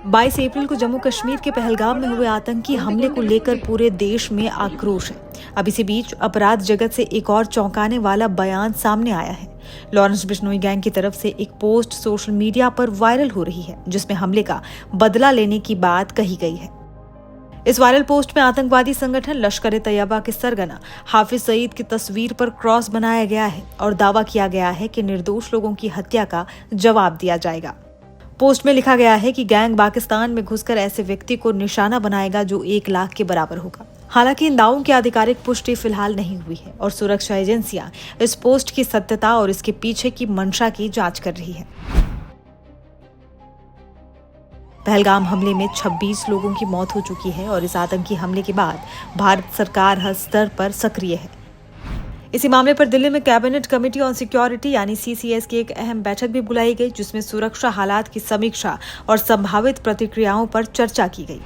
बाईस अप्रैल को जम्मू कश्मीर के पहलगाम में हुए आतंकी हमले को लेकर पूरे देश में आक्रोश है। अब इसी बीच अपराध जगत से एक और चौंकाने वाला बयान सामने आया है। लॉरेंस बिश्नोई गैंग की तरफ से एक पोस्ट सोशल मीडिया पर वायरल हो रही है, जिसमें हमले का बदला लेने की बात कही गई है। इस वायरल पोस्ट में आतंकवादी संगठन लश्कर ए तैयबा के सरगना हाफिज सईद की तस्वीर पर क्रॉस बनाया गया है और दावा किया गया है कि निर्दोष लोगों की हत्या का जवाब दिया जाएगा। पोस्ट में लिखा गया है कि गैंग पाकिस्तान में घुसकर ऐसे व्यक्ति को निशाना बनाएगा जो 1 लाख के बराबर होगा। हालांकि इन दावों की आधिकारिक पुष्टि फिलहाल नहीं हुई है और सुरक्षा एजेंसियां इस पोस्ट की सत्यता और इसके पीछे की मंशा की जांच कर रही है। पहलगाम हमले में 26 लोगों की मौत हो चुकी है और इस आतंकी हमले के बाद भारत सरकार हर स्तर पर सक्रिय है। इसी मामले पर दिल्ली में कैबिनेट कमेटी ऑन सिक्योरिटी यानी CCS की एक अहम बैठक भी बुलाई गई, जिसमें सुरक्षा हालात की समीक्षा और संभावित प्रतिक्रियाओं पर चर्चा की गई।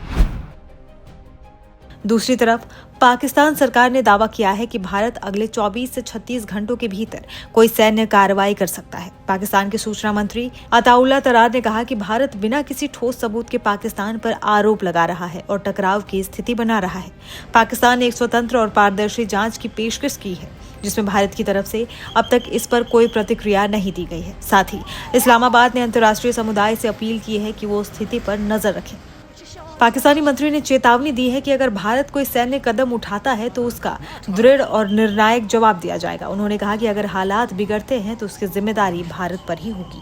दूसरी तरफ पाकिस्तान सरकार ने दावा किया है कि भारत अगले 24 से 36 घंटों के भीतर कोई सैन्य कार्रवाई कर सकता है। पाकिस्तान के सूचना मंत्री अताउल्लाह तरार ने कहा कि भारत बिना किसी ठोस सबूत के पाकिस्तान पर आरोप लगा रहा है और टकराव की स्थिति बना रहा है। पाकिस्तान ने एक स्वतंत्र और पारदर्शी जांच की पेशकश की है, जिसमें भारत की तरफ से अब तक इस पर कोई प्रतिक्रिया नहीं दी गई है। साथ ही इस्लामाबाद ने अंतर्राष्ट्रीय समुदाय से अपील की है कि वो स्थिति पर नजर रखें। पाकिस्तानी मंत्री ने चेतावनी दी है कि अगर भारत कोई सैन्य कदम उठाता है तो उसका दृढ़ और निर्णायक जवाब दिया जाएगा। उन्होंने कहा कि अगर हालात बिगड़ते हैं तो उसकी जिम्मेदारी भारत पर ही होगी।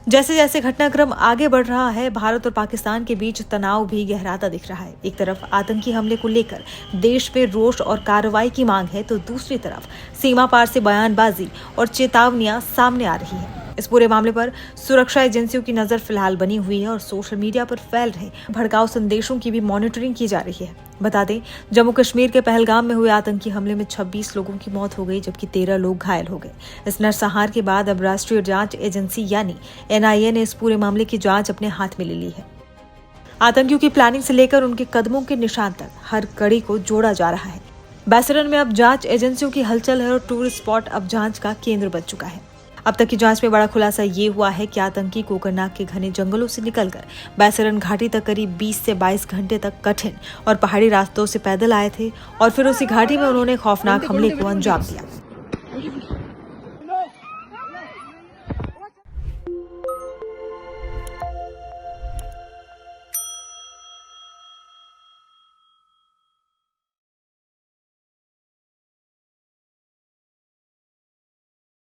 जैसे जैसे घटनाक्रम आगे बढ़ रहा है, भारत और पाकिस्तान के बीच तनाव भी गहराता दिख रहा है। एक तरफ आतंकी हमले को लेकर देश में रोष और कार्रवाई की मांग है, तो दूसरी तरफ सीमा पार से बयानबाजी और चेतावनियां सामने आ रही है। इस पूरे मामले पर सुरक्षा एजेंसियों की नजर फिलहाल बनी हुई है और सोशल मीडिया पर फैल रहे भड़काऊ संदेशों की भी मॉनिटरिंग की जा रही है। बता दें, जम्मू कश्मीर के पहलगाम में हुए आतंकी हमले में 26 लोगों की मौत हो गई, जबकि 13 लोग घायल हो गए। इस नरसंहार के बाद अब राष्ट्रीय जांच एजेंसी यानी NIA ने इस पूरे मामले की जांच अपने हाथ में ले ली है। आतंकियों की प्लानिंग से लेकर उनके कदमों के निशान तक हर कड़ी को जोड़ा जा रहा है। बैसरन में अब जांच एजेंसियों की हलचल है और टूरिस्ट स्पॉट अब जांच का केंद्र बन चुका है। अब तक की जांच में बड़ा खुलासा ये हुआ है कि आतंकी कोकरनाग के घने जंगलों से निकलकर बैसरन घाटी तक करीब 20 से 22 घंटे तक कठिन और पहाड़ी रास्तों से पैदल आए थे और फिर उसी घाटी में उन्होंने खौफनाक हमले को अंजाम दिया।